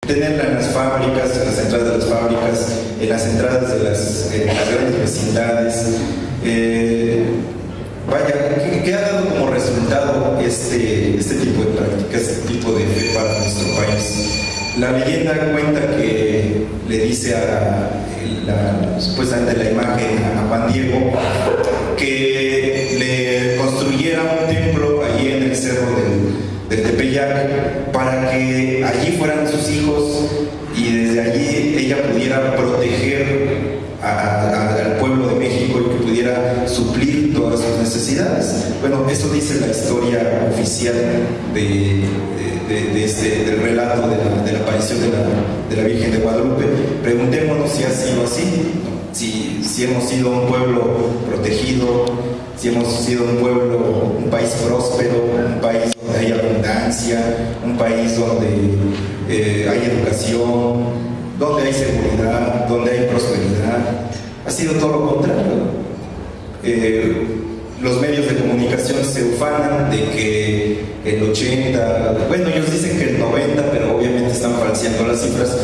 tenerla en las fábricas, en las entradas de las fábricas, en las entradas de las grandes vecindades. ¿Qué ha dado como resultado este tipo de práctica, este tipo de fe para nuestro país? La leyenda cuenta que le dice supuestamente la imagen a Juan Diego que le construyera un templo allí en el cerro del Tepeyac para que allí fueran sus hijos y desde allí ella pudiera proteger al pueblo de México y que pudiera suplir todas sus necesidades. Bueno, eso dice la historia oficial del relato de la aparición de la Virgen de Guadalupe. Preguntémonos si ha sido así, ¿no? Si hemos sido un pueblo protegido, si hemos sido un país próspero, un país donde hay abundancia, un país donde hay educación, donde hay seguridad, donde hay prosperidad. Ha sido todo lo contrario. Los medios de comunicación se ufanan de que el 80, bueno, ellos dicen que el 90, pero obviamente están falseando las cifras.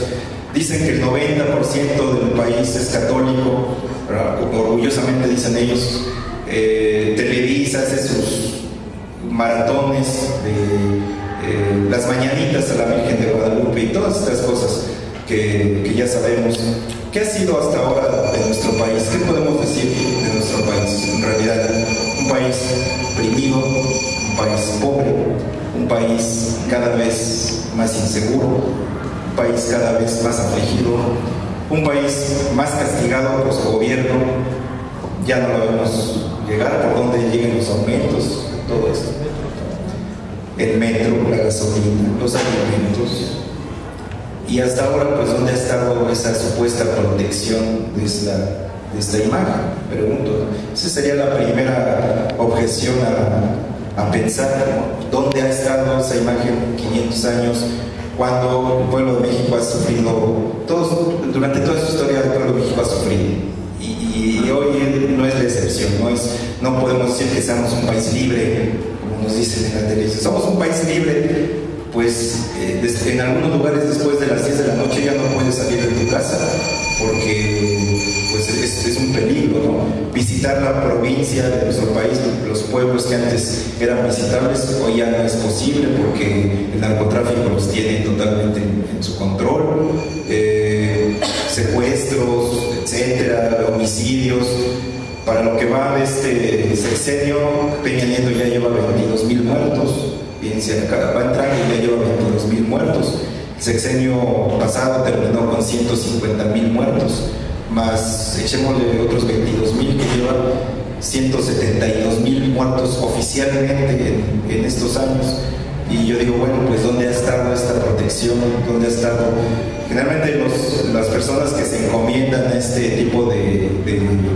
Dicen que el 90% del país es católico, ¿verdad? Orgullosamente dicen ellos. Televisa hace sus maratones de las mañanitas a la Virgen de Guadalupe y todas estas cosas que ya sabemos. ¿Qué ha sido hasta ahora de nuestro país? ¿Qué podemos decir de nuestro país? En realidad, un país oprimido, un país pobre, un país cada vez más inseguro, un país cada vez más afligido, un país más castigado por su gobierno. Ya no lo vemos llegar por donde lleguen los aumentos, todo esto. El metro, la gasolina, los alimentos. Y hasta ahora, pues, ¿dónde ha estado esa supuesta protección de esta imagen? Pregunto. Esa sería la primera objeción a pensar, ¿no? ¿Dónde ha estado esa imagen 500 años cuando el pueblo de México ha sufrido, durante toda su historia el pueblo de México ha sufrido? Y hoy no es la excepción, no podemos decir que seamos un país libre, como nos dicen en la televisión. Somos un país libre, pues en algunos lugares después de las 10 de la noche ya no puedes salir de tu casa, porque pues es un peligro, ¿no? Visitar la provincia de nuestro país, los pueblos que antes eran visitables, hoy ya no es posible porque el narcotráfico los tiene totalmente en su control. Secuestros, etcétera, homicidios. Para lo que va de este sexenio, Peña Nieto ya lleva 22,000 muertos. Fíjense, va entrando y ya lleva 22,000 muertos. El sexenio pasado terminó con 150,000 muertos, más echémosle otros 22,000 que lleva 172,000 muertos oficialmente en estos años. Y yo digo, bueno, pues ¿dónde ha estado esta protección? ¿Dónde ha estado? Generalmente las personas que se encomiendan a este tipo de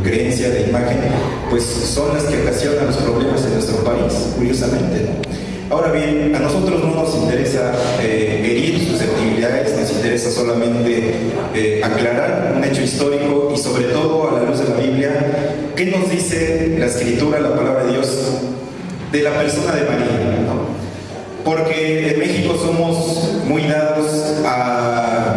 creencia, de imagen, pues son las que ocasionan los problemas en nuestro país, curiosamente, ¿no? Ahora bien, a nosotros no nos interesa herir susceptibilidades, nos interesa solamente aclarar un hecho histórico y sobre todo a la luz de la Biblia, ¿qué nos dice la Escritura, la palabra de Dios, de la persona de María, ¿no? Porque en México somos muy dados a,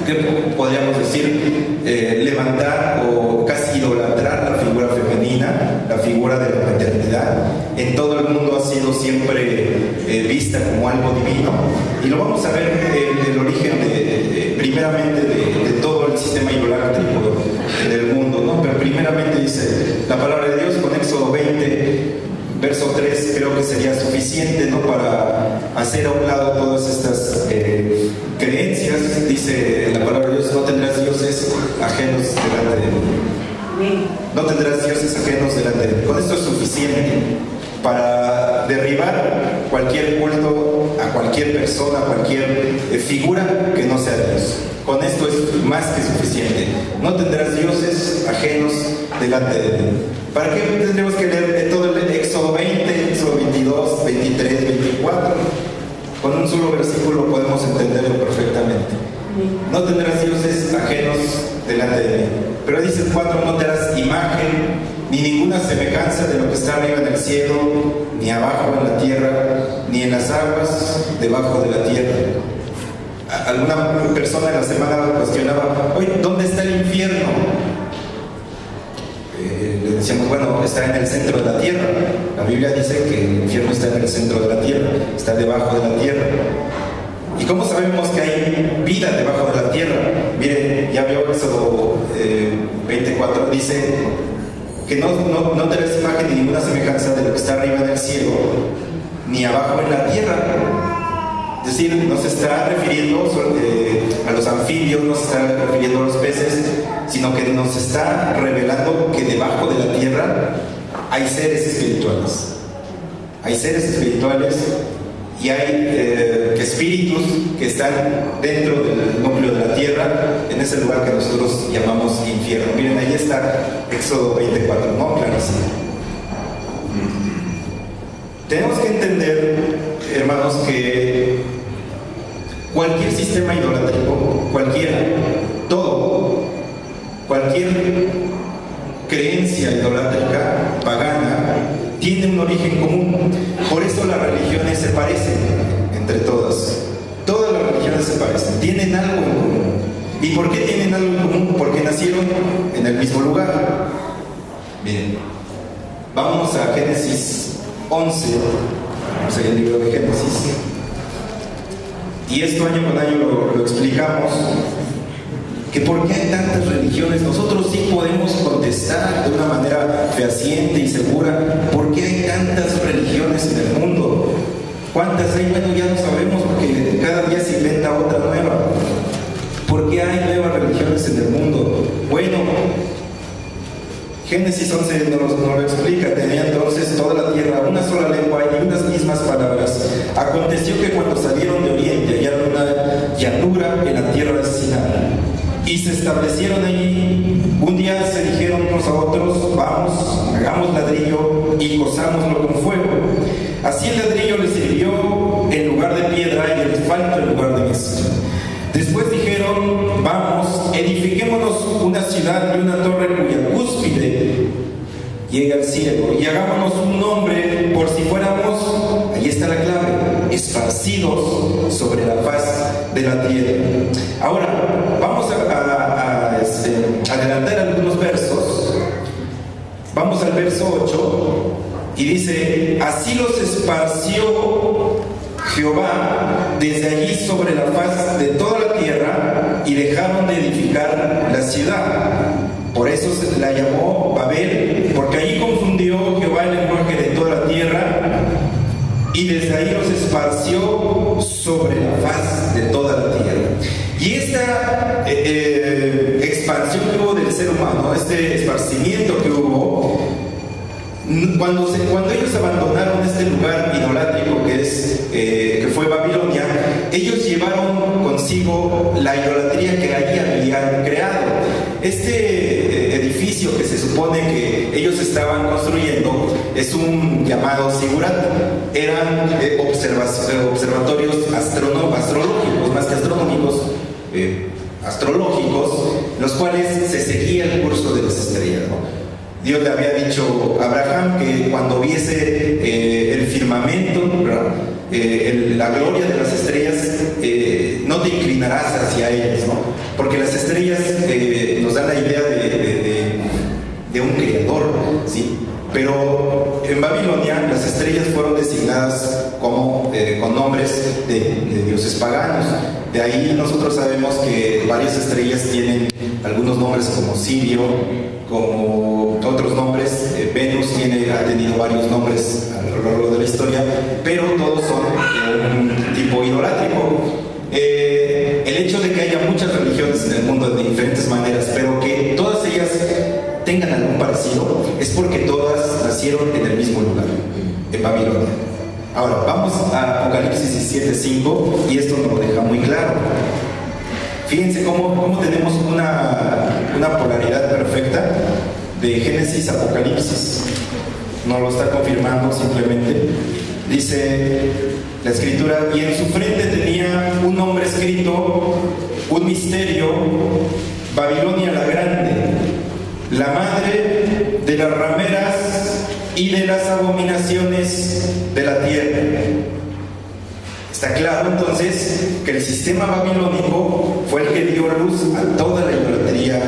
¿qué podríamos decir? Levantar o casi idolatrar la figura femenina, la figura de la maternidad. En todo el mundo ha sido siempre vista como algo divino. Y lo vamos a ver el origen primeramente de todo el sistema idolátrico del mundo, ¿no? Pero primeramente dice la palabra de Dios con Éxodo 20, verso 3, creo que sería suficiente, ¿no? Para hacer a un lado todas estas creencias. Dice la palabra de Dios: no tendrás dioses ajenos delante de mí. No tendrás dioses ajenos delante de mí. Con esto es suficiente para derribar cualquier culto a cualquier persona, a cualquier figura que no sea Dios. Con esto es más que suficiente. No tendrás dioses ajenos delante de mí. ¿Para qué tendremos que leer todo el Éxodo 20, Éxodo 22, 23, 24? Con un solo versículo podemos entenderlo perfectamente. No tendrás dioses ajenos delante de mí. Pero dice el 4: no te harás imagen ni ninguna semejanza de lo que está arriba en el cielo, ni abajo en la tierra, ni en las aguas debajo de la tierra. Alguna persona en la semana cuestionaba, oye, ¿dónde está el infierno? Le decíamos, bueno, está en el centro de la tierra. La Biblia dice que el infierno está en el centro de la tierra, está debajo de la tierra. ¿Y cómo sabemos que hay vida debajo de la tierra? Miren, ya vio Éxodo 24, dice que no te ves imagen ni ninguna semejanza de lo que está arriba en el cielo, ni abajo en la tierra. Es decir, no se está refiriendo a los anfibios, no se está refiriendo a los peces, sino que nos está revelando que debajo de la tierra hay seres espirituales. Hay seres espirituales y hay espíritus que están dentro del núcleo de la tierra, en ese lugar que nosotros llamamos infierno. Miren, ahí está Éxodo 24, ¿no? Clarísimo. Tenemos que entender, hermanos, que cualquier sistema idolátrico, cualquier creencia idolátrica, pagana, tiene un origen común. Por eso las religiones se parecen entre todas. Todas las religiones se parecen, tienen algo en común. ¿Y por qué tienen algo en común? Porque nacieron en el mismo lugar. Miren, vamos a Génesis 11, vamos a ir al libro de Génesis. Y esto año con año lo explicamos, que por qué hay tantas religiones. Nosotros sí podemos contestar de una manera fehaciente y segura por qué hay tantas religiones en el mundo. ¿Cuántas hay? Bueno, ya lo sabemos porque cada día se inventa otra nueva. ¿Por qué hay nuevas religiones en el mundo? Bueno, Génesis 11 nos lo explica. Tenía entonces toda la tierra una sola lengua y unas mismas palabras. Aconteció que cuando salieron de oriente hallaron una llanura en la tierra de Sinai y se establecieron allí. Un día se dijeron unos a otros, vamos, hagamos ladrillo y cozámoslo con fuego. Así el ladrillo les sirvió en lugar de piedra y el asfalto en lugar de mezcla. Después dijeron, vamos, edifiquémonos una ciudad y una torre cuya cúspide llegue al cielo, y hagámonos un nombre por si fuéramos, ahí está la clave, esparcidos sobre la faz de la tierra. Ahora, vamos a adelantar algunos versos. Vamos al verso 8, y dice, así los esparció Jehová desde allí sobre la faz de toda la tierra, y dejaron de edificar la ciudad. Por eso se la llamó Babel, porque allí confundió Jehová el lenguaje de toda la tierra, y desde ahí los esparció sobre la faz de toda la tierra. Y esta expansión que hubo del ser humano, este esparcimiento que hubo, cuando ellos abandonaron este lugar idolátrico que fue Babilonia, ellos llevaron consigo la idolatría que allí habían creado. Este edificio que se supone que ellos estaban construyendo es un llamado Sigurat. Eran observatorios astrológicos, más que astronómicos, astrológicos, los cuales se seguía el curso de las estrellas, ¿no? Dios le había dicho a Abraham que cuando viese el firmamento, la gloria de las estrellas, no te inclinarás hacia ellas, ¿no? Porque las estrellas nos dan la idea de un creador, ¿sí? Pero en Babilonia las estrellas fueron designadas como con nombres de dioses paganos. De ahí nosotros sabemos que varias estrellas tienen algunos nombres como Sirio, como otros nombres. Venus ha tenido varios nombres a lo largo de la historia, pero todos son de un tipo idolátrico. El hecho de que haya muchas religiones en el mundo de diferentes maneras, pero que todas ellas tengan algún parecido, es porque todas nacieron en el mismo lugar, en Babilonia. Ahora, vamos a Apocalipsis 17:5, y esto nos lo deja muy claro. Fíjense cómo tenemos una polaridad perfecta de Génesis a Apocalipsis. Nos lo está confirmando simplemente. Dice la escritura, y en su frente tenía un nombre escrito, un misterio, Babilonia la grande, la madre de las rameras y de las abominaciones de la tierra. Está claro entonces que el sistema babilónico fue el que dio luz a toda la idolatría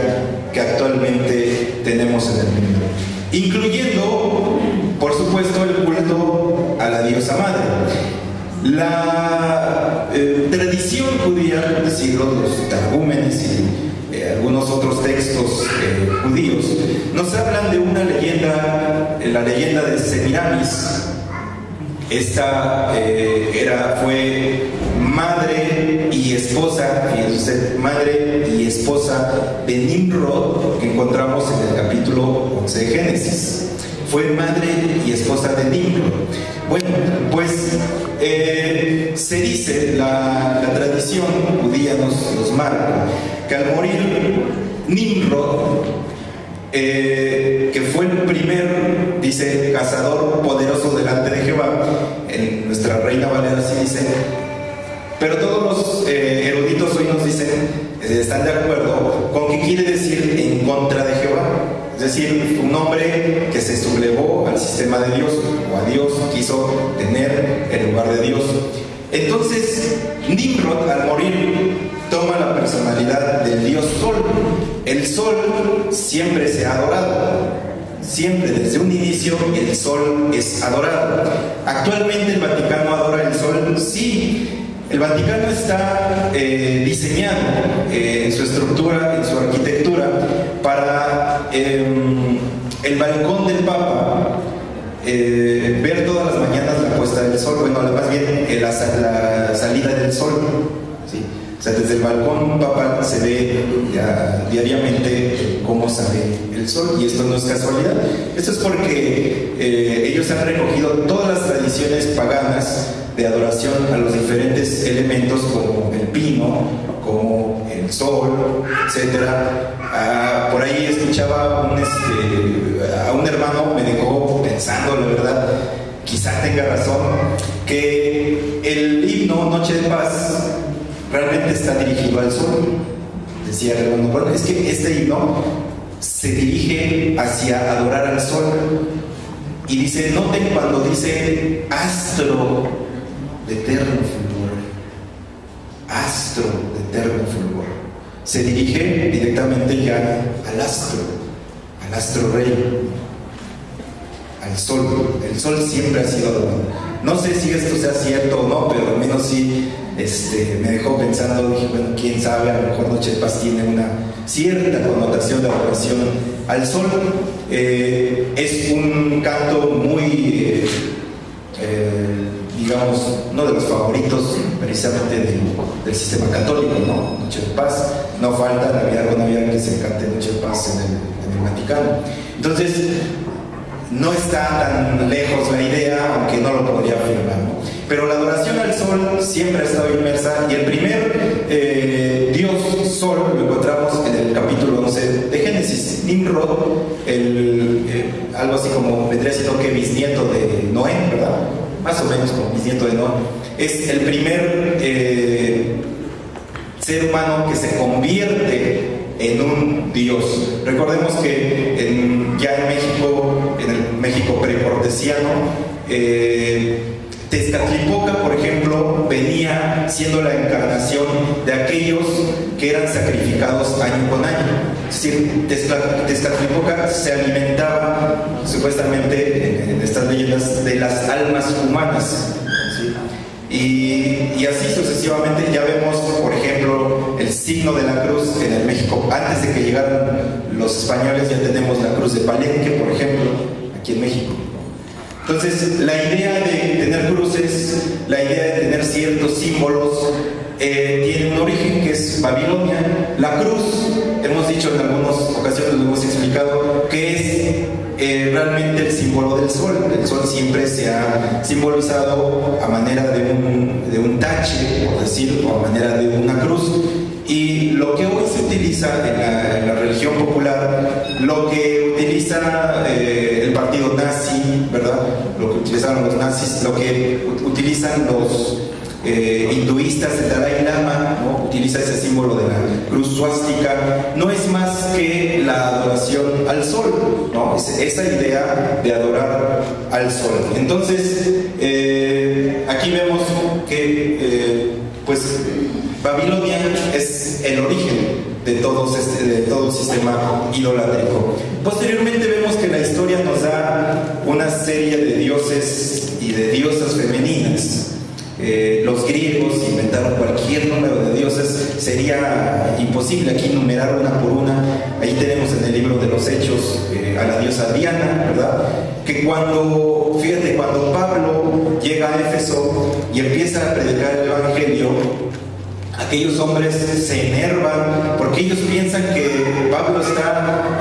que actualmente tenemos en el mundo, incluyendo, por supuesto, el culto a la diosa madre. La tradición judía, es decir, los targúmenes y algunos otros textos judíos, nos hablan de una leyenda, la leyenda de Semiramis. Esta fue madre y esposa, madre y esposa de Nimrod, que encontramos en el capítulo 11 de Génesis. Fue madre y esposa de Nimrod. Bueno, pues se dice, la tradición judía nos marca, que al morir Nimrod, que fue el primer, dice, cazador poderoso delante de Jehová, en nuestra Reina Valera así dice, pero todos los eruditos hoy nos dicen, están de acuerdo con que quiere decir en contra de Jehová, es decir, un hombre que se sublevó al sistema de Dios, o a Dios, quiso tener el lugar de Dios. Entonces Nimrod, al morir, toma la personalidad del dios Sol. El Sol siempre se ha adorado, siempre desde un inicio el Sol es adorado. Actualmente el Vaticano adora el Sol, sí. El Vaticano está diseñado en su estructura, en su arquitectura, para el balcón del Papa ver todas las mañanas la puesta del sol, bueno, más bien la salida del sol, ¿sí? O sea, desde el balcón papal se ve ya diariamente cómo sale el sol, y esto no es casualidad. Esto es porque ellos han recogido todas las tradiciones paganas de adoración a los diferentes elementos, como el pino, como el sol, etc. Por ahí escuchaba a un hermano, me dejó pensando, la verdad, quizá tenga razón, que el himno Noche de Paz realmente está dirigido al sol. Decía el hermano, bueno, es que este himno se dirige hacia adorar al sol. Y dice, noten cuando dice astro de eterno fulgor, astro de eterno fulgor, se dirige directamente ya al astro rey, al sol. El sol siempre ha sido adorado. No sé si esto sea cierto o no, pero al menos sí me dejó pensando. Dije, bueno, quién sabe, a lo mejor Noche de Paz tiene una cierta connotación de adoración al sol. Es un canto muy digamos, uno de los favoritos precisamente del sistema católico, ¿no? Noche de Paz, no falta Navidad que se cante Noche de Paz en el Vaticano. Entonces, no está tan lejos la idea, aunque no lo podría afirmar, ¿no? Pero la adoración al sol siempre ha estado inmersa, y el primer dios sol lo encontramos en el capítulo 11 de Génesis. Nimrod, algo así como vendría siendo que bisnieto de Noé, ¿verdad? Más o menos como bisnieto de Noé, es el primer ser humano que se convierte en un dios. Recordemos que ya en el México precortesiano, Tezcatlipoca, por ejemplo, venía siendo la encarnación de aquellos que eran sacrificados año con año. Es decir, Tezcatlipoca se alimentaba supuestamente en estas leyendas de las almas humanas, ¿sí? Y así sucesivamente. Ya vemos, por ejemplo, el signo de la cruz en el México. Antes de que llegaran los españoles ya tenemos la cruz de Palenque, por ejemplo, aquí en México. Entonces, la idea de tener cruces, la idea de tener ciertos símbolos, tiene un origen que es Babilonia. La cruz, hemos dicho en algunas ocasiones, lo hemos explicado, que es realmente el símbolo del sol. El sol siempre se ha simbolizado a manera de un tache, por decir, o a manera de una cruz. Y lo que hoy se utiliza en la religión popular, lo que utiliza el partido nazi, ¿verdad? Lo que utilizaron los nazis, lo que utilizan los hinduistas, el Dalai Lama, ¿no? Utiliza ese símbolo de la cruz suástica, no es más que la adoración al sol, ¿no? Esa idea de adorar al sol. Entonces, aquí vemos que Babilonia es el origen de todo el sistema idolátrico. Posteriormente vemos que la historia nos da una serie de dioses y de diosas femeninas. Los griegos inventaron cualquier número de dioses, sería imposible aquí numerar una por una. Ahí tenemos en el libro de los Hechos a la diosa Diana, ¿verdad? Que cuando Pablo llega a Éfeso y empieza a predicar el Evangelio, aquellos hombres se enervan porque ellos piensan que Pablo está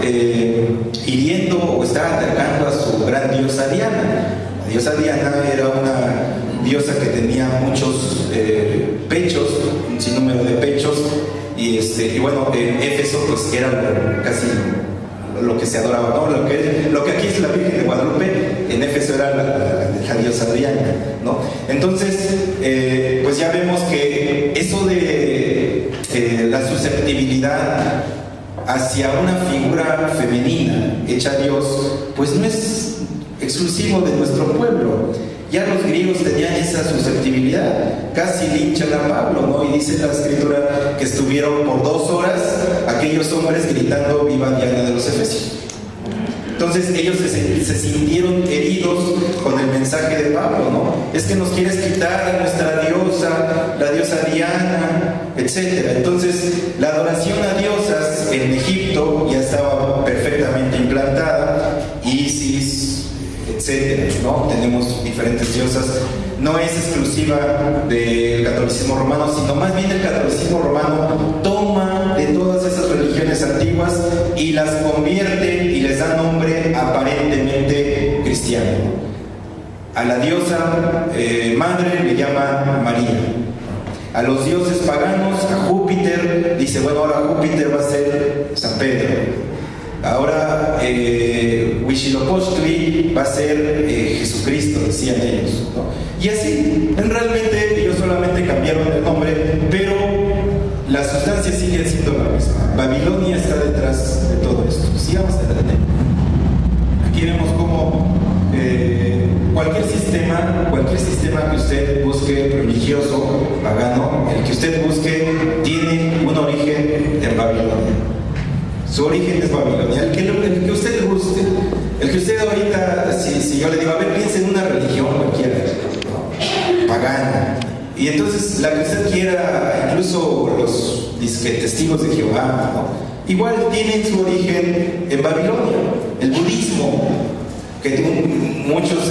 hiriendo o está atacando a su gran diosa Diana. La diosa Diana era una diosa que tenía muchos pechos, un sinnúmero de pechos, y bueno, en Éfeso pues era casi lo que se adoraba, ¿no? Lo que aquí es la Virgen de Guadalupe, en Éfeso era la diosa Diana, ¿no? Entonces, pues ya vemos que eso de la susceptibilidad hacia una figura femenina hecha Dios, pues no es exclusivo de nuestro pueblo. Ya los griegos tenían esa susceptibilidad, casi linchan a Pablo, ¿no? Y dice la escritura que estuvieron por 2 horas aquellos hombres gritando viva Diana de los Efesios. Entonces ellos se sintieron heridos con el mensaje de Pablo, ¿no? Es que nos quieres quitar a nuestra diosa, la diosa Diana, etc. Entonces la adoración a diosas en Egipto ya estaba perfectamente implantada. Isis, etcétera, ¿no? Tenemos diferentes diosas. No es exclusiva del catolicismo romano, sino más bien el catolicismo romano toma de todas esas religiones antiguas y las convierte y les da nombre aparentemente cristiano. A la diosa madre le llama María. A los dioses paganos, a Júpiter, dice, bueno, ahora Júpiter va a ser San Pedro. Ahora Huitzilopochtli va a ser Jesucristo, decían ellos, ¿no? Y así, realmente ellos solamente cambiaron el nombre, pero la sustancia sigue siendo la misma. Babilonia está detrás de todo esto. Sigamos adelante. Aquí vemos cómo cualquier sistema que usted busque, religioso, pagano, el que usted busque, tiene un origen en Babilonia. Su origen es Babilonia. El que usted guste, el que usted ahorita, si yo le digo, a ver, piense en una religión cualquiera, ¿no? Pagana, y entonces la que usted quiera, incluso los testigos de Jehová, ¿no? Igual tienen su origen en Babilonia. El budismo, que muchos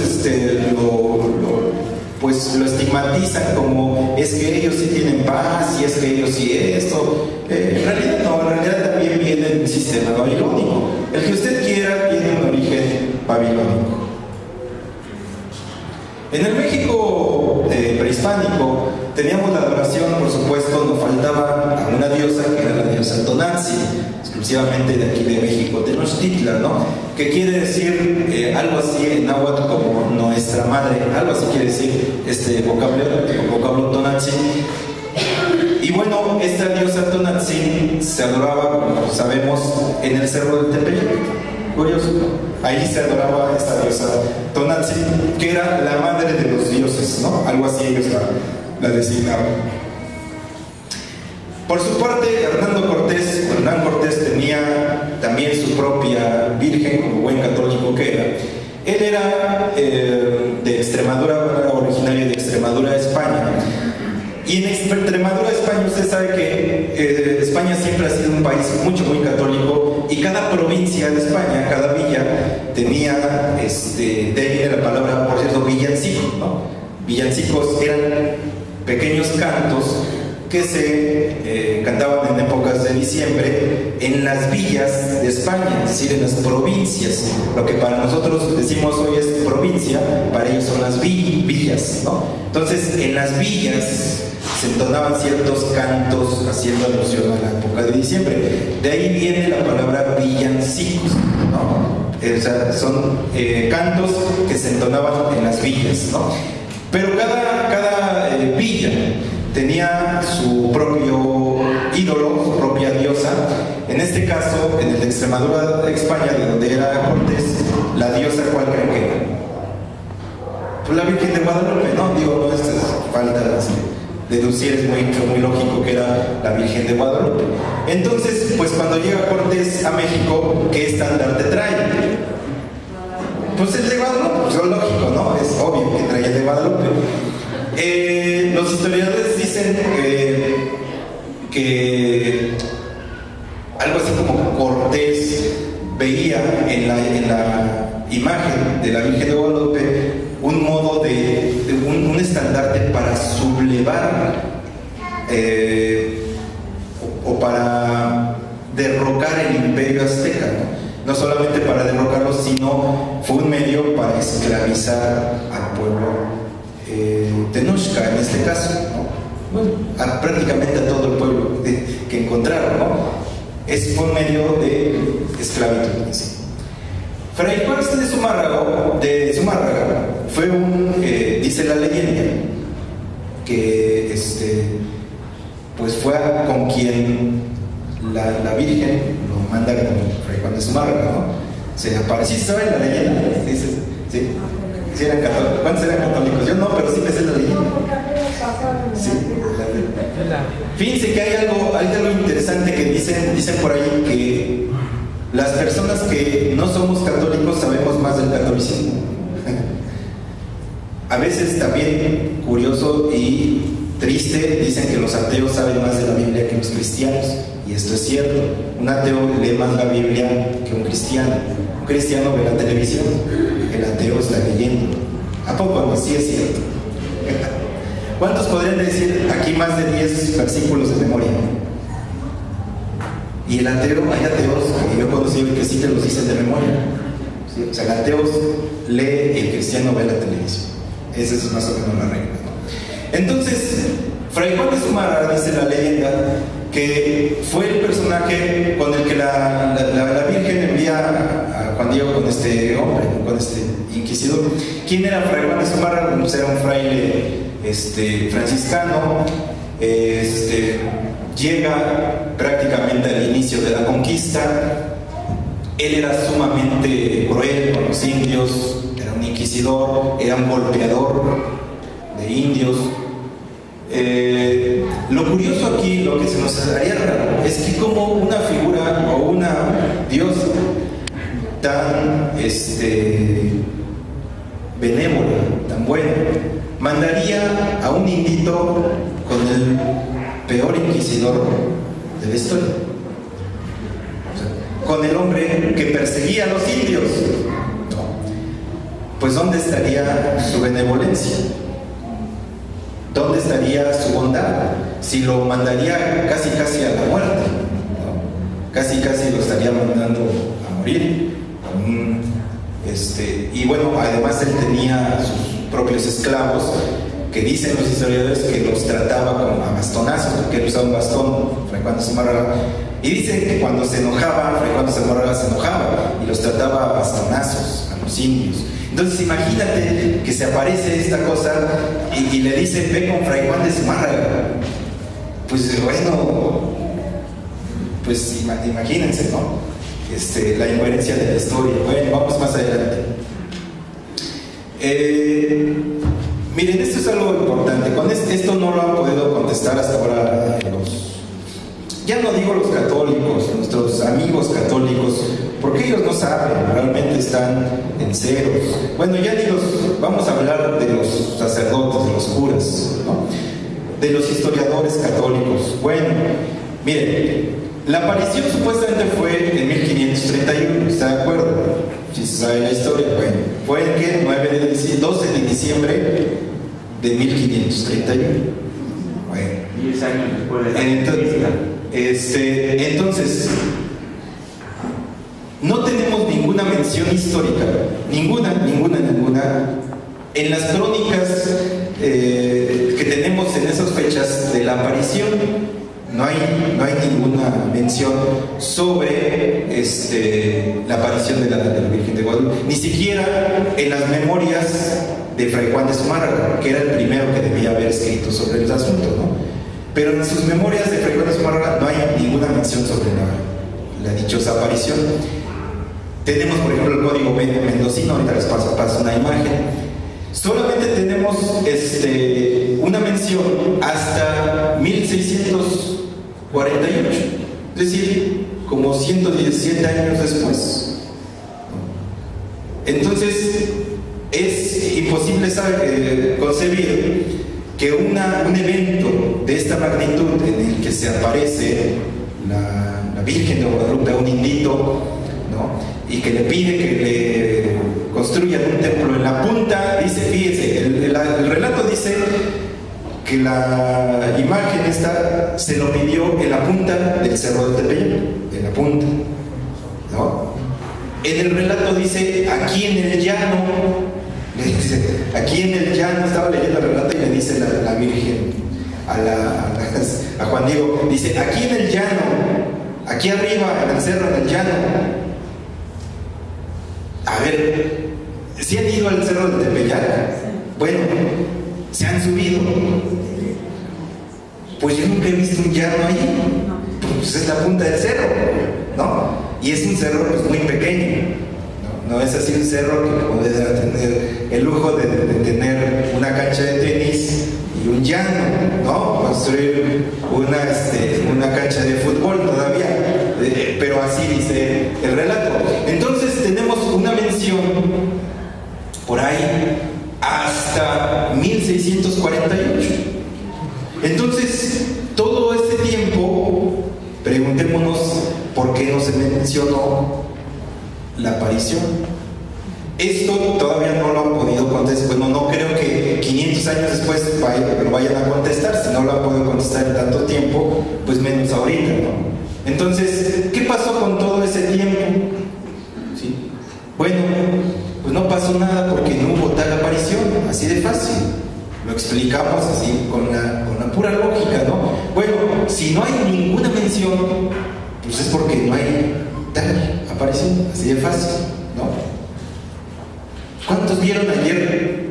lo estigmatizan como es que ellos sí tienen paz y es que ellos sí esto. En realidad no, en realidad también viene del sistema babilónico. El que usted quiera tiene un origen babilónico. En el México prehispánico teníamos la adoración, por supuesto, nos faltaba a una diosa que era la diosa Tonantzin, exclusivamente de aquí de México, de Tenochtitlan, ¿no? Que quiere decir algo así en náhuatl como nuestra madre, algo así quiere decir este vocablo Tonantzin. Y bueno, esta diosa Tonantzin se adoraba, como sabemos, en el cerro del Tepeyac. Curioso, ¿no? Ahí se adoraba esta diosa Tonantzin, que era la madre de los dioses, ¿no? Algo así ellos la designaban. Por su parte, Hernán Cortés tenía también su propia virgen, como buen católico que era. Él era de Extremadura, era originario de Extremadura, España. Y en Extremadura, España, usted sabe que España siempre ha sido un país muy católico, y cada provincia de España, cada villa, tenía, de ahí viene la palabra, por cierto, villancico, ¿no? Villancicos eran pequeños cantos que se cantaban en épocas de diciembre en las villas de España, es decir, en las provincias. Lo que para nosotros decimos hoy es provincia, para ellos son las villas, ¿no? Entonces, en las villas se entonaban ciertos cantos haciendo alusión a la época de diciembre. De ahí viene la palabra villancicos, ¿no? O sea, son cantos que se entonaban en las villas, ¿no? Pero cada villa tenía su propio ídolo, su propia diosa. En este caso, en el de Extremadura, de España, de donde era Cortés, la diosa, ¿cuál creen que era? Pues la Virgen de Guadalupe, ¿no? Digo, no, falta así. deducir, es muy lógico que era la Virgen de Guadalupe. Entonces, pues cuando llega Cortés a México, ¿qué estandarte trae? Pues el de Guadalupe, pues es lógico, ¿no? Es obvio que trae el de Guadalupe. Los historiadores dicen que algo así como Cortés veía en la imagen de la Virgen de Guadalupe un modo un estandarte para sublevar o para derrocar el imperio azteca, ¿no? No solamente para derrocarlo, sino fue un medio para esclavizar al pueblo Tenochca en este caso, ¿no? Bueno, prácticamente a todo el pueblo que encontraron, ¿no? Fue un medio de esclavitud. ¿Sí? Fray Juan de Zumárraga fue dice la leyenda, que pues fue con quien la Virgen lo manda con Fray Juan de Zumárraga, ¿no? Se le apareció, ¿sí saben la leyenda? ¿Sí? ¿Sí eran católicos? ¿Cuántos eran católicos? Yo no, pero sí me sé la leyenda. Sí, fíjense que hay algo interesante que dicen por ahí, que las personas que no somos católicos sabemos más del catolicismo. A veces también, curioso y triste, dicen que los ateos saben más de la Biblia que los cristianos, y esto es cierto. Un ateo lee más la Biblia que un cristiano. Un cristiano ve la televisión, el ateo está leyendo. ¿A poco no? Sí es cierto. ¿Cuántos podrían decir aquí más de 10 versículos de memoria? Y el ateo, hay ateos que yo he conocido que sí te los dicen de memoria. ¿Sí? O sea, el ateo lee y el cristiano ve la televisión. Esa es más o menos la regla, ¿no? Entonces, Fray Juan de Zumárraga, dice la leyenda, que fue el personaje con el que la Virgen envía a Juan Diego con este hombre, con este inquisidor. ¿Quién era Fray Juan de Zumárraga? Pues era un fraile franciscano. Llega prácticamente al inicio de la conquista. Él era sumamente cruel con los indios, era un inquisidor, era un golpeador de indios. Lo curioso aquí, lo que se nos haría raro, es que como una figura o una diosa tan benévola, tan buena, mandaría a un indito con el peor inquisidor de la historia, o sea, con el hombre que perseguía a los indios. No. Pues ¿dónde estaría su benevolencia? ¿Dónde estaría su bondad? Si lo mandaría casi a la muerte, ¿no? Casi lo estaría mandando a morir. Y bueno, además él tenía sus propios esclavos, que dicen los historiadores que los trataba como a bastonazos, porque él usaba un bastón, Fray Juan de Zumárraga, y dicen que cuando se enojaba, Fray Juan de Zumárraga se enojaba y los trataba a bastonazos a los indios. Entonces imagínate que se aparece esta cosa y le dice: ve con Fray Juan de Zumárraga. Pues bueno, pues imagínense, ¿no? La incoherencia de la historia. Bueno, vamos más adelante. Miren, esto es algo importante. Con esto no lo han podido contestar hasta ahora ya no digo los católicos, nuestros amigos católicos, porque ellos no saben, realmente están en ceros. Bueno, ya ni vamos a hablar de los sacerdotes, de los curas, ¿no? De los historiadores católicos. Bueno, miren, la aparición supuestamente fue en 1531, ¿está de acuerdo? Si se sabe la historia, bueno, fue en que 12 de diciembre de 1531. Bueno, 10 años después de la conquista. Entonces, no tenemos ninguna mención histórica, ninguna, en las crónicas que tenemos en esas fechas de la aparición. No hay ninguna mención sobre la aparición de la Virgen de Guadalupe, ni siquiera en las memorias de Fray Juan de Zumárraga, que era el primero que debía haber escrito sobre el asunto, ¿no? Pero en sus memorias de Fray Juan de Zumárraga no hay ninguna mención sobre la dichosa aparición. Tenemos, por ejemplo, el código mendocino, ahorita les paso una imagen. Solamente tenemos una mención hasta 1648, es decir, como 117 años después. Entonces, es imposible concebir que un evento de esta magnitud en el que se aparece la Virgen de Guadalupe a un indito, ¿no? Y que le pide que le construyan un templo en la punta, dice, fíjense, el relato dice que la imagen esta se lo pidió en la punta del Cerro del Tepeyac, en la punta, ¿no? En el relato dice, aquí en el llano, aquí en el llano, estaba leyendo el relato y le dice la Virgen a Juan Diego, dice, aquí en el llano, aquí arriba, en el cerro, en el llano. A ver, ¿sí han ido al Cerro del Tepeyac? Bueno, ¿se han subido? Pues yo nunca he visto un llano ahí. Pues es la punta del cerro, ¿no? Y es un cerro pues muy pequeño. No es así un cerro que puede tener el lujo de tener una cancha de tenis y un llano, ¿no? Construir una cancha de fútbol todavía, pero así dice el relato. Entonces tenemos una mención por ahí hasta 1648. Entonces, todo ese tiempo, preguntémonos por qué no se mencionó la aparición. Esto todavía no lo han podido contestar. Bueno, no creo que 500 años después lo vayan a contestar. Si no lo han podido contestar en tanto tiempo, pues menos ahorita, ¿no? Entonces, ¿qué pasó con todo ese tiempo? ¿Sí? Bueno, pues no pasó nada porque no hubo tal aparición, así de fácil. Lo explicamos así, con la pura lógica, ¿no? Bueno, si no hay ninguna mención, pues es porque no hay tal aparición, así de fácil, ¿no? ¿Cuántos vieron ayer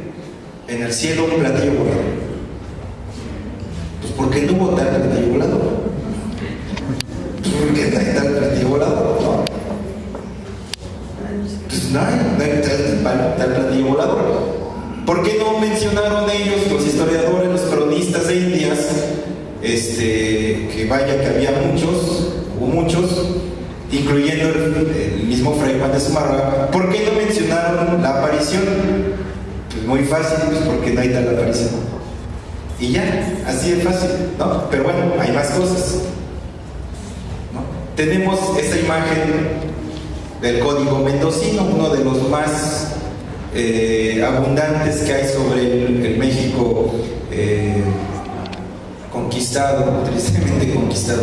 en el cielo un platillo volador? Pues porque no hubo tal platillo volador. Pues porque no hay tal platillo volador, ¿no? Pues no hay tal platillo volador. ¿Por qué no mencionaron ellos, los historiadores, los cronistas de Indias, que vaya que había hubo muchos, incluyendo el mismo Fray Juan de Zumárraga? ¿Por qué no mencionaron la aparición? Pues muy fácil, pues porque no hay tal aparición. Y ya, así de fácil, ¿no? Pero bueno, hay más cosas, ¿no? Tenemos esa imagen del Código Mendocino, uno de los más abundantes que hay sobre el México conquistado, tristemente conquistado,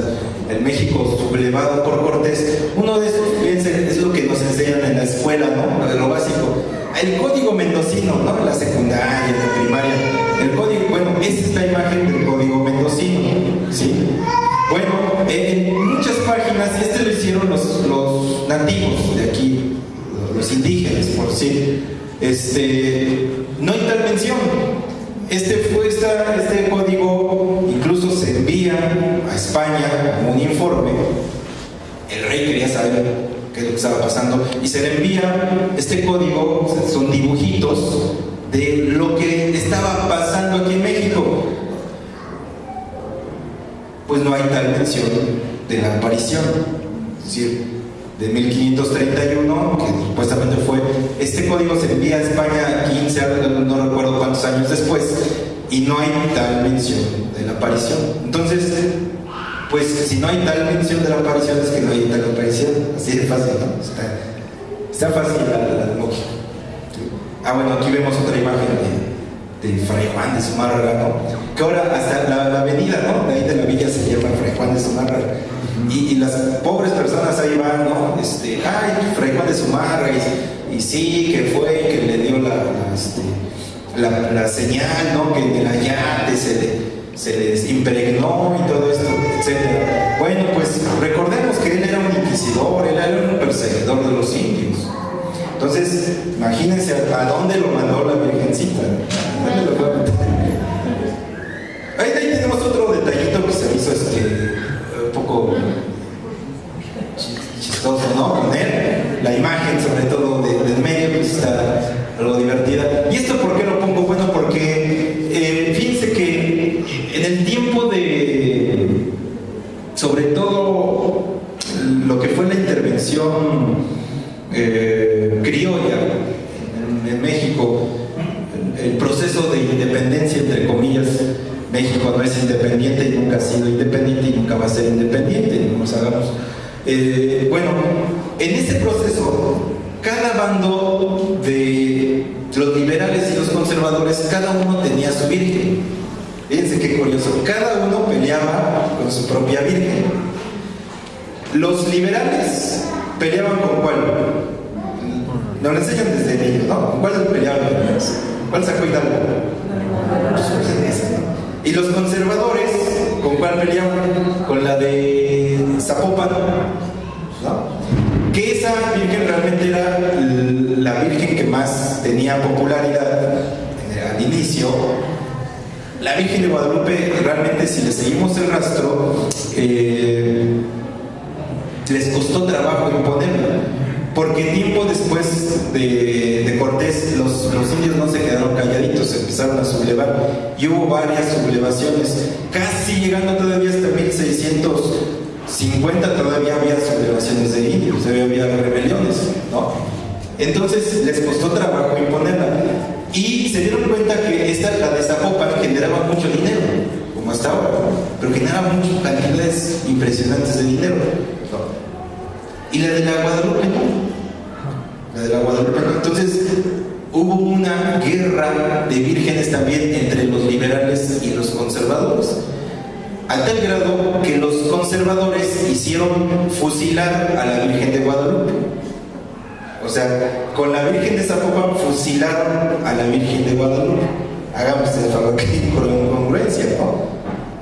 el México sublevado por Cortés. Uno de esos, fíjense, es lo que nos enseñan en la escuela, ¿no? Lo básico. El Código Mendocino, ¿no? En la secundaria, en la primaria. El código, bueno, esa es la imagen del Código Mendocino, ¿sí? Bueno, en muchas páginas, lo hicieron los nativos de aquí, los indígenas, por decir. No hay tal mención. Este código incluso se envía a España como un informe. El rey quería saber qué es lo que estaba pasando y se le envía este código. Son dibujitos de lo que estaba pasando aquí en México. Pues no hay tal mención de la aparición, es decir, de 1531, que supuestamente fue. Este código se envía a España 15, no recuerdo cuántos años después, y no hay tal mención de la aparición. Entonces, pues si no hay tal mención de la aparición, es que no hay tal aparición. Así de fácil, ¿no? Está fácil la lógica. Bueno, aquí vemos otra imagen de Fray Juan de Zumárraga, ¿no? Que ahora hasta la avenida, ¿no? De ahí de la villa se llama Fray Juan de Zumárraga. Y las pobres personas ahí van, ¿no? Ay, Fray Juan de Zumárraga, y sí, que fue, que le dio la señal, ¿no? Que en el ayate se les impregnó y todo esto, etc. Bueno, pues recordemos que él era un inquisidor, él era un perseguidor de los indios. Entonces, imagínense a dónde lo mandó la Virgencita. ¿Dónde lo fue a meter? Ahí tenemos otro detallito que se hizo un poco chistoso, ¿no? Poner la imagen, sobre todo del medio, pues está algo divertida. ¿Y esto por qué lo pongo? Bueno, porque fíjense que lo que fue la intervención criolla en México, el proceso de independencia, entre comillas. México no es independiente y nunca ha sido independiente y nunca va a ser independiente, no nos hagamos. Bueno, en ese proceso, cada bando de los liberales y los conservadores, cada uno tenía su virgen. Fíjense qué curioso, cada uno peleaba con su propia virgen. Los liberales peleaban con cuál. Nos lo enseñan desde niños, ¿no? ¿Con cuál peleaban? ¿Cuál sacó Hidalgo? Y los conservadores, ¿con cuál peleaban? Con la de Zapopan, ¿no? Que esa virgen realmente era la virgen que más tenía popularidad al inicio. La Virgen de Guadalupe, realmente, si le seguimos el rastro, les costó trabajo imponerla, porque tiempo después de Cortés, los indios no se quedaron calladitos, empezaron a sublevar, y hubo varias sublevaciones, casi llegando todavía hasta 1650, todavía había sublevaciones de indios, todavía había rebeliones, ¿no? Entonces les costó trabajo imponerla, y se dieron cuenta que la de Zapopan generaba mucho dinero, como hasta ahora, pero generaba muchas cantidades impresionantes de dinero, ¿no? Y la de la Guadalupe no. La de la Guadalupe no. Entonces hubo una guerra de vírgenes también entre los liberales y los conservadores, a tal grado que los conservadores hicieron fusilar a la Virgen de Guadalupe. O sea, con la Virgen de Zapopan fusilaron a la Virgen de Guadalupe. Hagamos el favor que con incongruencia, ¿no? O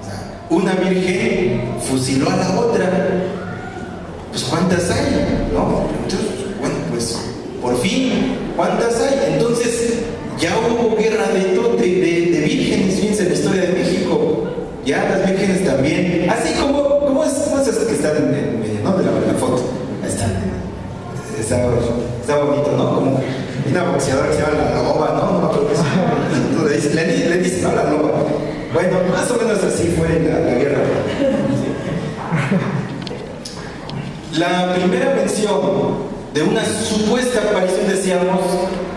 sea, una virgen fusiló a la otra. Pues ¿cuántas hay? ¿No? Entonces, bueno, pues por fin, ¿cuántas hay? Entonces ya hubo guerra de vírgenes, fíjense, en la historia de México. Ya las vírgenes también, así ¿cómo es que están en medio, ¿no? De la foto. Ahí está bonito, ¿no? Como una boxeadora que se llama La Loba, ¿no? No me acuerdo qué es. Le dice, no, La Loba. Bueno, más o menos así fue la guerra. La primera mención de una supuesta aparición, decíamos,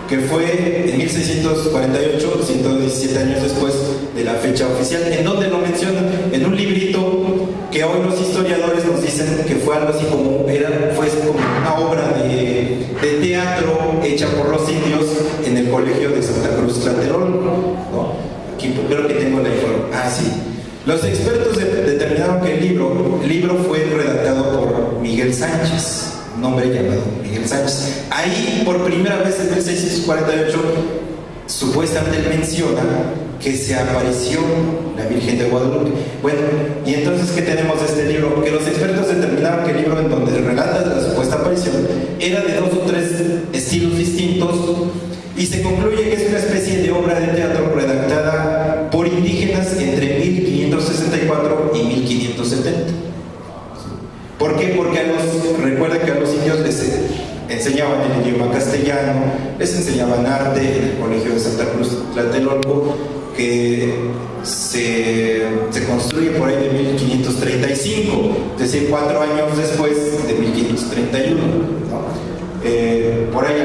que fue en 1648, 117 años después de la fecha oficial, en donde lo mencionan en un librito que hoy los historiadores nos dicen que fue algo así como fue como una obra de teatro hecha por los indios en el colegio de Santa Cruz Tlatelolco, ¿no? Aquí creo que tengo la información. Ah, sí. Los expertos determinaron que el libro fue redactado por Miguel Sánchez, un hombre llamado Miguel Sánchez. Ahí, por primera vez en 1648, supuestamente él menciona que se apareció la Virgen de Guadalupe. Bueno, y entonces, ¿qué tenemos de este libro? Que los expertos determinaron que el libro en donde relata la supuesta aparición era de 2 o 3 estilos distintos, y se concluye que es una especie de obra de teatro redactada por indígenas entre 1564 y 1570. ¿Por qué? Porque recuerden que a los indios les enseñaban el idioma castellano, les enseñaban arte en el colegio de Santa Cruz Tlatelolco, que se construye por ahí de 1535, es decir, 4 años después de 1531, ¿no? Por ahí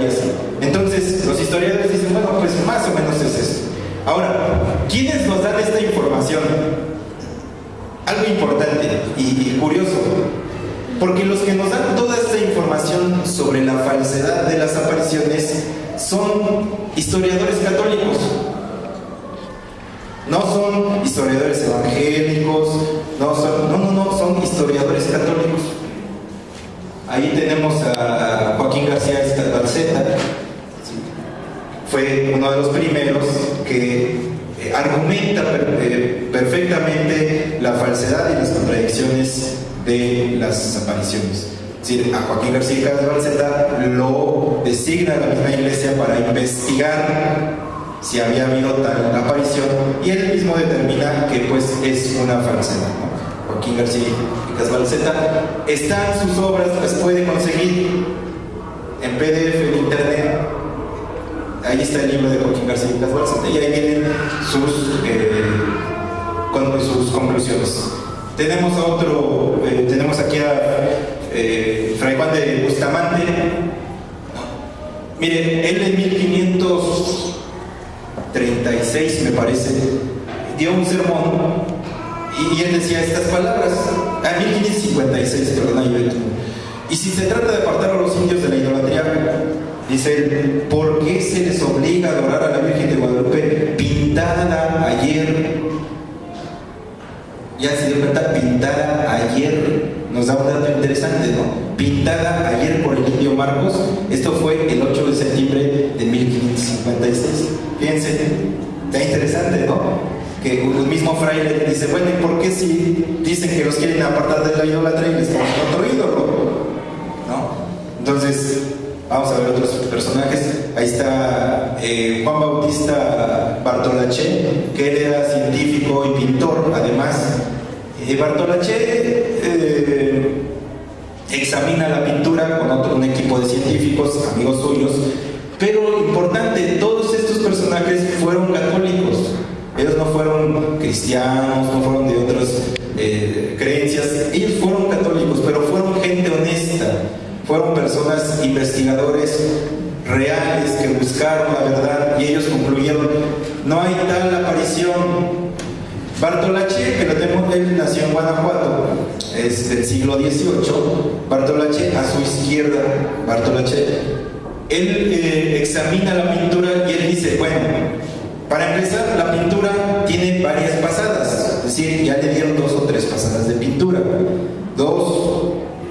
así. Entonces, los historiadores dicen, bueno, pues más o menos es esto. Ahora, ¿quiénes nos dan esta información? Algo importante y curioso, porque los que nos dan toda esta información sobre la falsedad de las apariciones son historiadores católicos. No son historiadores evangélicos, son historiadores católicos. Ahí tenemos a Joaquín García Escalbarceta, fue uno de los primeros que argumenta perfectamente la falsedad y las contradicciones de las apariciones. Es decir, a Joaquín García Escalbarceta lo designa la misma iglesia para investigar si había habido tal aparición, y él mismo determina que pues es una falsedad, ¿no? Joaquín García Escalbarceta, están sus obras, las puede conseguir en PDF en internet. Ahí está el libro de Joaquín García Escalbarceta y ahí vienen sus conclusiones. Tenemos aquí a Juan de Bustamante. Mire, él en 1536, me parece, dio un sermón y él decía estas palabras. 1556, perdón. Y si se trata de apartar a los indios de la idolatría, dice él, ¿por qué se les obliga a adorar a la Virgen de Guadalupe pintada ayer? Ya se dio cuenta, pintada ayer. Nos da un dato interesante, ¿no? Pintada ayer por el indio Marcos. Esto fue el 8 de septiembre de 1556. Fíjense, está interesante, ¿no? Que el mismo fraile dice, bueno, ¿y por qué si dicen que los quieren apartar de la idolatría y les ponen otro ídolo? ¿No? Entonces, vamos a ver otros personajes. Ahí está Juan Bautista Bartolacé, que él era científico y pintor, además. Bartolacé examina la pintura con un equipo de científicos, amigos suyos, pero importante, todos estos personajes fueron católicos. Ellos no fueron cristianos, no fueron de otras creencias, ellos fueron católicos, pero fueron gente honesta, fueron personas, investigadores reales que buscaron la verdad y ellos concluyeron, no hay tal aparición. Bartolacé, que lo tenemos, él nació en Guanajuato, es del siglo XVIII. Bartolacé, a su izquierda, Bartolacé, él examina la pintura y él dice, bueno, para empezar, la pintura tiene varias pasadas, es decir, ya le dieron 2 o 3 pasadas de pintura. 2,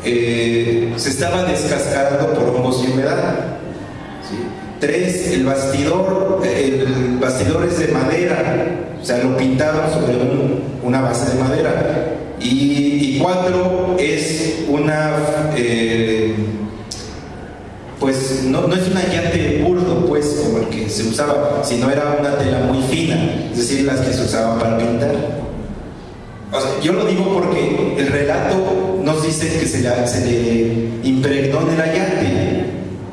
se estaba descascarando por hongos y humedad. 3, el bastidor es de madera, o sea, lo pintaron sobre una base de madera. Y 4, es una, pues no es un ayate burdo, pues, como el que se usaba, sino era una tela muy fina, es decir, las que se usaban para pintar. O sea, yo lo digo porque el relato nos dice que se le impregnó en el ayate,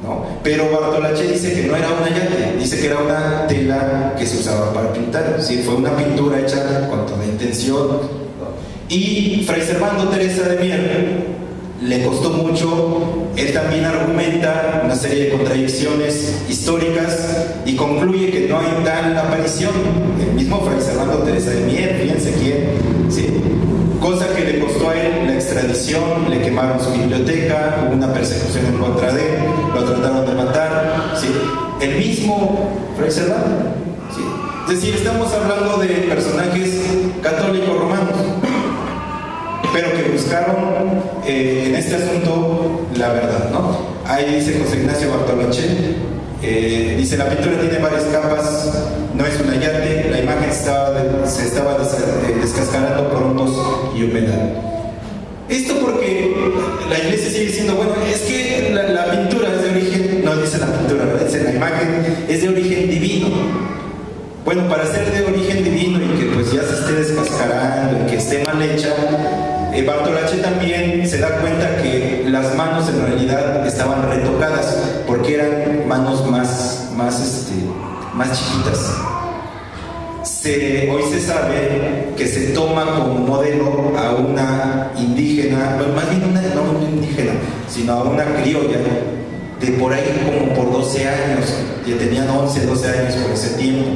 ¿no? Pero Bartolacé dice que no era un ayate, dice que era una tela que se usaba para pintar, ¿sí? Fue una pintura hecha con toda intención, ¿no? Y Fray Servando Teresa de Mier le costó mucho, él también argumenta una serie de contradicciones históricas y concluye que no hay tal aparición. El mismo Fray Servando Teresa de Mier, fíjense quién, ¿sí? Cosa que le costó a él la extradición, le quemaron su biblioteca, hubo una persecución en contra de él, lo trataron de matar, ¿sí? El mismo Fray Servando, ¿sí? Es decir, estamos hablando de personajes católicos romanos, pero que buscaron en este asunto la verdad, ¿no? Ahí dice José Ignacio Bartolacé, dice, la pintura tiene varias capas, no es un ayate, la imagen se estaba descascarando por hongos y humedad. Esto porque la iglesia sigue diciendo, bueno, es que la pintura es de origen, no dice la pintura, ¿verdad? Dice la imagen es de origen divino. Bueno, para ser de origen divino y que pues ya se esté descascarando y que esté mal hecha, Bartolacé también se da cuenta que las manos en realidad estaban retocadas porque eran manos más chiquitas. Hoy se sabe que se toma como modelo a una indígena, bueno, más bien no una indígena, sino a una criolla de por ahí como por 12 años, que tenían 11, 12 años por ese tiempo.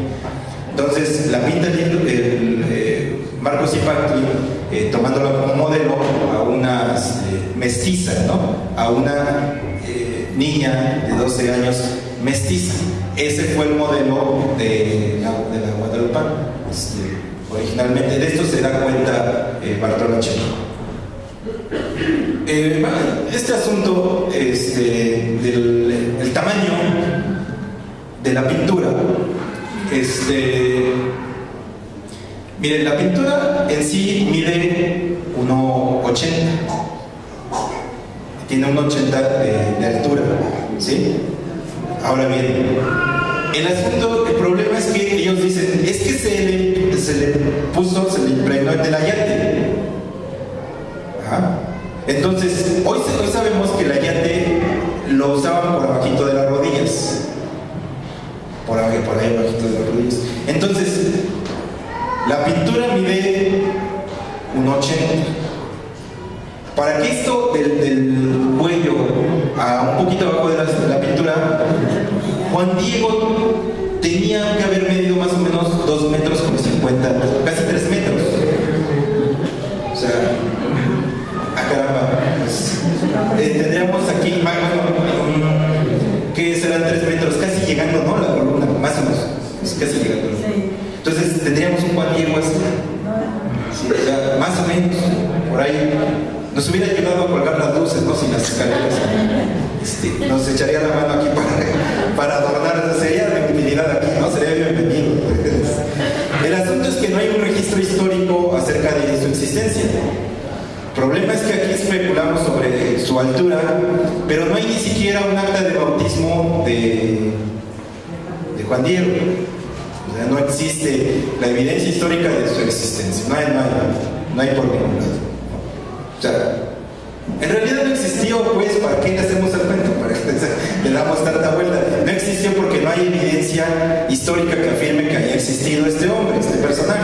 Entonces la pinta Marcos Ipactli, tomándola como modelo a una mestiza, ¿no? A una niña de 12 años mestiza. Ese fue el modelo de la guadalupana. Originalmente de esto se da cuenta Bartolacé. Este asunto del tamaño de la pintura, miren, la pintura en sí mide 1,80, tiene 1,80 de altura, ¿sí? Ahora bien, el problema es que ellos dicen, es que se le impregnó en el ayate. Ajá. Entonces, hoy sabemos que el ayate lo usaban por abajito de las rodillas, por ahí abajito de las rodillas. Entonces, la pintura mide 1,80. Para que esto del cuello un poquito abajo de la pintura, Juan Diego tenía que haber medido más o menos 2 metros con 50, casi 3 metros. O sea, caramba, tendríamos aquí, que serán 3 metros, casi llegando, ¿no? La columna, más o menos, casi llegando. Entonces tendríamos un Juan Diego así, sí, o sea, más o menos, por ahí. Nos hubiera ayudado a colgar las luces, ¿no? Sin las escaleras. Nos echaría la mano aquí para adornar, sería de utilidad aquí, ¿no? Sería bienvenido. El asunto es que no hay un registro histórico acerca de su existencia. El problema es que aquí especulamos sobre su altura, pero no hay ni siquiera un acta de bautismo de Juan Diego. O sea, no existe la evidencia histórica de su existencia. No hay por ningún lado. O sea, en realidad no existió, pues, ¿para qué le hacemos el cuento? ¿Para qué le damos tanta vuelta? No existió porque no hay evidencia histórica que afirme que haya existido este hombre, este personaje.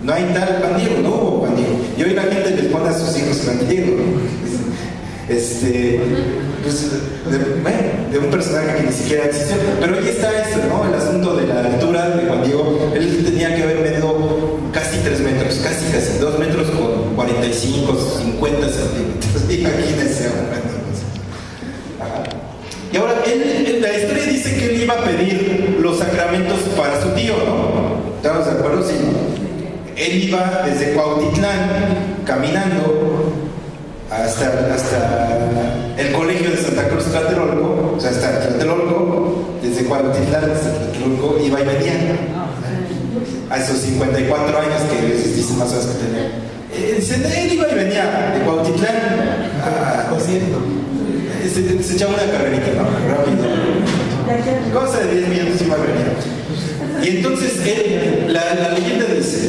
No hay tal Juan Diego, no hubo Juan Diego. Y hoy la gente les pone a sus hijos Juan Diego. Pues, de un personaje que ni siquiera existió. Pero ahí está esto, ¿no? El asunto de la altura de Juan Diego. Él tenía que haber medido casi 3 metros, casi 2 metros con 45, 50 centímetros. Imagínense. Y ahora, la historia dice que él iba a pedir los sacramentos para su tío, ¿no? ¿Estamos de acuerdo? Sí. Él iba desde Cuautitlán caminando hasta el colegio de Santa Cruz Tlatelolco, o sea, hasta Tlatelolco, desde Cuautitlán hasta Tlatelolco, iba y venía. A esos 54 años que les dicen más o menos que tenía. Él iba y venía de Cuautitlán se echaba una carrerita, ¿no? Rápido. Cosa de 10 minutos iba a venir. Y entonces la leyenda dice